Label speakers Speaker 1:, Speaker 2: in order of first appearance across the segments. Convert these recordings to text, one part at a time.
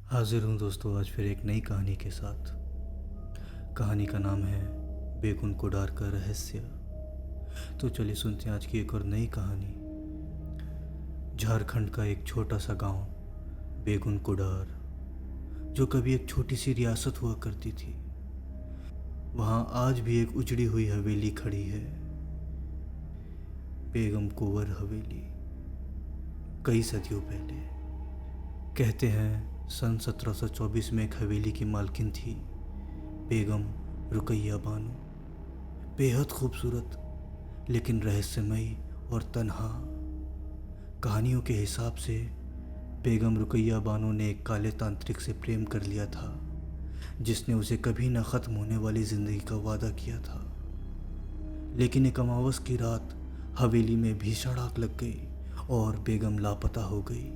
Speaker 1: हाजिर हूँ दोस्तों, आज फिर एक नई कहानी के साथ। कहानी का नाम है बेगुन कुडार का रहस्य। तो चलिए सुनते हैं आज की एक और नई कहानी। झारखंड का एक छोटा सा गांव बेगुन कुडार, जो कभी एक छोटी सी रियासत हुआ करती थी, वहाँ आज भी एक उजड़ी हुई हवेली खड़ी है, बेगम कुंवर हवेली। कई सदियों पहले, कहते हैं सन 1724 में एक हवेली की मालकिन थी बेगम रुकैया बानो। बेहद खूबसूरत लेकिन रहस्यमयी और तन्हा। कहानियों के हिसाब से बेगम रुकैया बानो ने एक काले तांत्रिक से प्रेम कर लिया था, जिसने उसे कभी न ख़त्म होने वाली ज़िंदगी का वादा किया था। लेकिन एक अमावस की रात हवेली में भीषण आग लग गई और बेगम लापता हो गई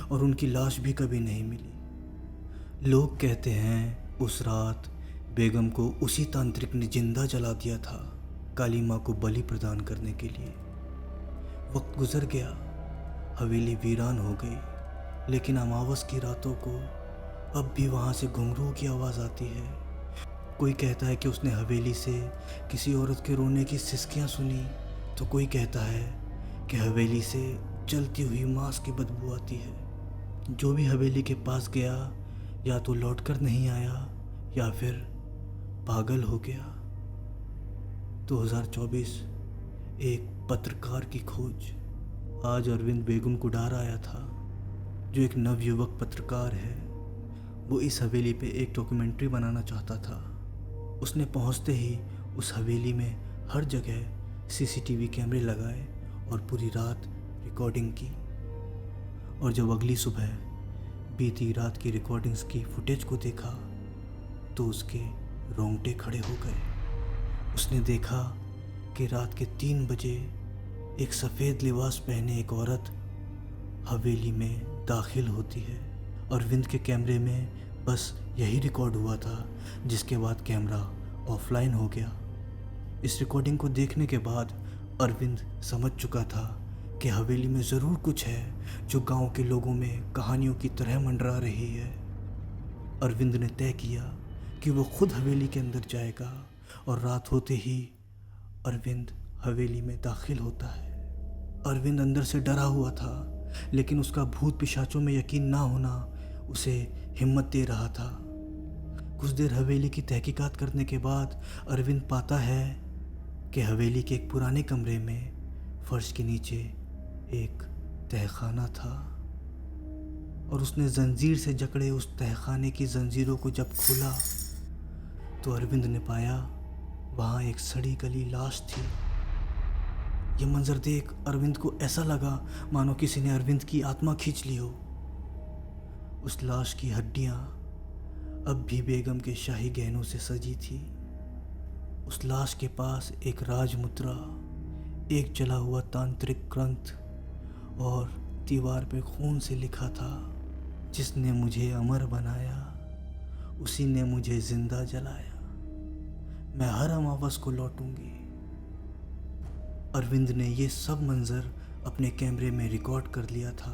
Speaker 1: और उनकी लाश भी कभी नहीं मिली। लोग कहते हैं उस रात बेगम को उसी तांत्रिक ने जिंदा जला दिया था, काली माँ को बलि प्रदान करने के लिए। वक्त गुजर गया, हवेली वीरान हो गई, लेकिन अमावस की रातों को अब भी वहाँ से घुंघरूओं की आवाज़ आती है। कोई कहता है कि उसने हवेली से किसी औरत के रोने की सिसकियाँ सुनी, तो कोई कहता है कि हवेली से जलती हुई मांस की बदबू आती है। जो भी हवेली के पास गया या तो लौटकर नहीं आया या फिर पागल हो गया। 2024, एक पत्रकार की खोज। आज अरविंद बेगम कुडार आया था, जो एक नवयुवक पत्रकार है। वो इस हवेली पे एक डॉक्यूमेंट्री बनाना चाहता था। उसने पहुंचते ही उस हवेली में हर जगह सीसीटीवी कैमरे लगाए और पूरी रात रिकॉर्डिंग की। और जब अगली सुबह बीती रात की रिकॉर्डिंग्स की फुटेज को देखा तो उसके रोंगटे खड़े हो गए। उसने देखा कि रात के 3 बजे एक सफ़ेद लिबास पहने एक औरत हवेली में दाखिल होती है। अरविंद के कैमरे में बस यही रिकॉर्ड हुआ था, जिसके बाद कैमरा ऑफलाइन हो गया। इस रिकॉर्डिंग को देखने के बाद अरविंद समझ चुका था कि हवेली में ज़रूर कुछ है जो गांव के लोगों में कहानियों की तरह मंडरा रही है। अरविंद ने तय किया कि वो खुद हवेली के अंदर जाएगा और रात होते ही अरविंद हवेली में दाखिल होता है। अरविंद अंदर से डरा हुआ था, लेकिन उसका भूत पिशाचों में यकीन ना होना उसे हिम्मत दे रहा था। कुछ देर हवेली की तहकीकात करने के बाद अरविंद पाता है कि हवेली के एक पुराने कमरे में फर्श के नीचे एक तहखाना था, और उसने जंजीर से जकड़े उस तहखाने की जंजीरों को जब खोला तो अरविंद ने पाया वहाँ एक सड़ी गली लाश थी। यह मंजर देख अरविंद को ऐसा लगा मानो किसी ने अरविंद की आत्मा खींच ली हो। उस लाश की हड्डियाँ अब भी बेगम के शाही गहनों से सजी थी। उस लाश के पास एक राजमुद्रा, एक जला हुआ तांत्रिक ग्रंथ और दीवार पे खून से लिखा था, जिसने मुझे अमर बनाया उसी ने मुझे जिंदा जलाया, मैं हर अमावस को लौटूंगी। अरविंद ने ये सब मंजर अपने कैमरे में रिकॉर्ड कर लिया था।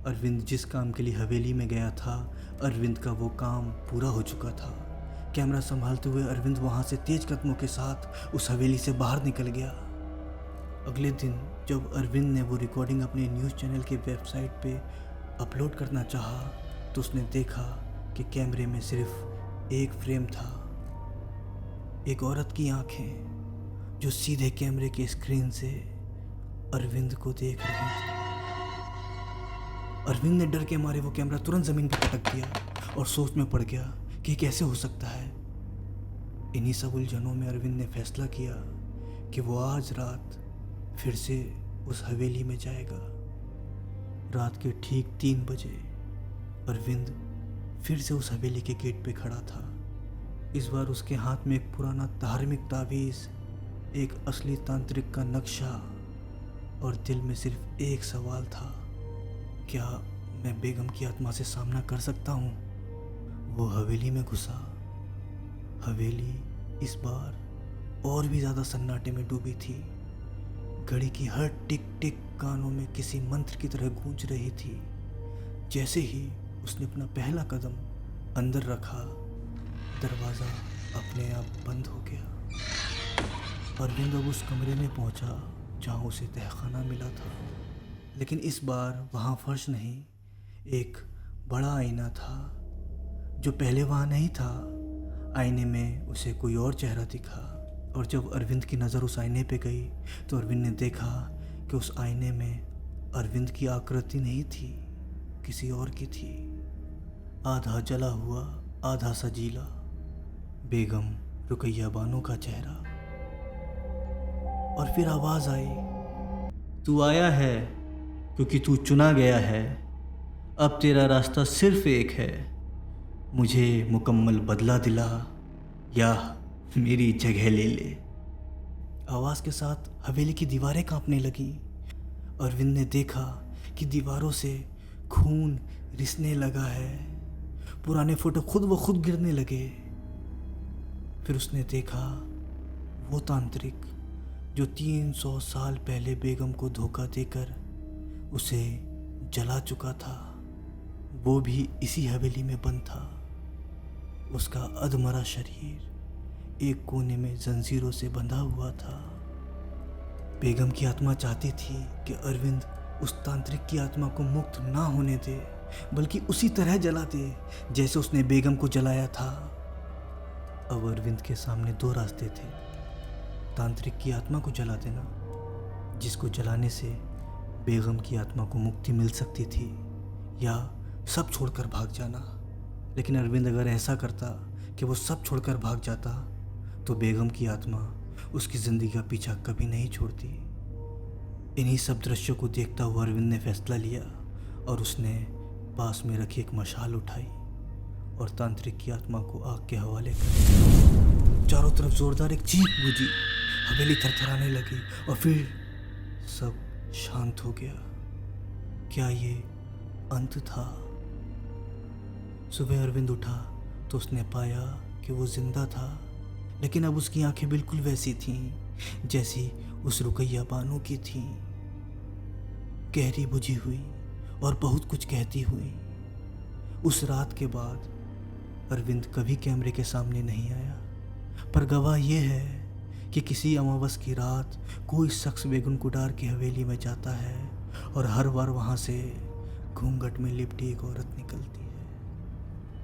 Speaker 1: अरविंद जिस काम के लिए हवेली में गया था, अरविंद का वो काम पूरा हो चुका था। कैमरा संभालते हुए अरविंद वहाँ से तेज कदमों के साथ उस हवेली से बाहर निकल गया। अगले दिन जब अरविंद ने वो रिकॉर्डिंग अपने न्यूज़ चैनल की वेबसाइट पे अपलोड करना चाहा, तो उसने देखा कि कैमरे में सिर्फ एक फ्रेम था, एक औरत की आंखें जो सीधे कैमरे की स्क्रीन से अरविंद को देख रही थी। अरविंद ने डर के मारे वो कैमरा तुरंत ज़मीन पर पटक दिया और सोच में पड़ गया कि कैसे हो सकता है। इन्हीं सब उलझनों में अरविंद ने फैसला किया कि वो आज रात फिर से उस हवेली में जाएगा। रात के ठीक 3 बजे अरविंद फिर से उस हवेली के गेट पे खड़ा था। इस बार उसके हाथ में एक पुराना धार्मिक तावीज़, एक असली तांत्रिक का नक्शा, और दिल में सिर्फ एक सवाल था, क्या मैं बेगम की आत्मा से सामना कर सकता हूँ? वो हवेली में घुसा। हवेली इस बार और भी ज़्यादा सन्नाटे में डूबी थी। घड़ी की हर टिक टिक कानों में किसी मंत्र की तरह गूंज रही थी। जैसे ही उसने अपना पहला कदम अंदर रखा, दरवाज़ा अपने आप बंद हो गया। अरविंद अब उस कमरे में पहुंचा जहां उसे तहखाना मिला था, लेकिन इस बार वहां फर्श नहीं, एक बड़ा आईना था जो पहले वहां नहीं था। आईने में उसे कोई और चेहरा दिखा, और जब अरविंद की नज़र उस आईने पे गई तो अरविंद ने देखा कि उस आईने में अरविंद की आकृति नहीं थी, किसी और की थी। आधा जला हुआ, आधा सजीला, बेगम रुकैया बानो का चेहरा। और फिर आवाज़ आई, तू आया है क्योंकि तू चुना गया है। अब तेरा रास्ता सिर्फ एक है, मुझे मुकम्मल बदला दिला या मेरी जगह ले ले। आवाज़ के साथ हवेली की दीवारें कांपने लगी। अरविंद ने देखा कि दीवारों से खून रिसने लगा है, पुराने फोटो खुद ब खुद गिरने लगे। फिर उसने देखा वो तांत्रिक जो 300 साल पहले बेगम को धोखा देकर उसे जला चुका था, वो भी इसी हवेली में बंद था। उसका अधमरा शरीर एक कोने में जंजीरों से बंधा हुआ था। बेगम की आत्मा चाहती थी कि अरविंद उस तांत्रिक की आत्मा को मुक्त ना होने दे, बल्कि उसी तरह जला दे जैसे उसने बेगम को जलाया था। अब अरविंद के सामने दो रास्ते थे, तांत्रिक की आत्मा को जला देना, जिसको जलाने से बेगम की आत्मा को मुक्ति मिल सकती थी, या सब छोड़कर भाग जाना। लेकिन अरविंद अगर ऐसा करता कि वो सब छोड़कर भाग जाता तो बेगम की आत्मा उसकी ज़िंदगी का पीछा कभी नहीं छोड़ती। इन्हीं सब दृश्यों को देखता हुआ अरविंद ने फैसला लिया और उसने पास में रखी एक मशाल उठाई और तांत्रिक की आत्मा को आग के हवाले कर दिया। चारों तरफ ज़ोरदार एक चीख गूंजी, हवेली थरथराने लगी और फिर सब शांत हो गया। क्या ये अंत था? सुबह अरविंद उठा तो उसने पाया कि वो जिंदा था, लेकिन अब उसकी आंखें बिल्कुल वैसी थीं जैसी उस रुकैया बानो की थीं, गहरी बुझी हुई और बहुत कुछ कहती हुई। उस रात के बाद अरविंद कभी कैमरे के सामने नहीं आया, पर गवाह ये है कि किसी अमावस की रात कोई शख्स बेगम कुडार की हवेली में जाता है और हर बार वहाँ से घूंघट में लिपटी एक औरत निकलती।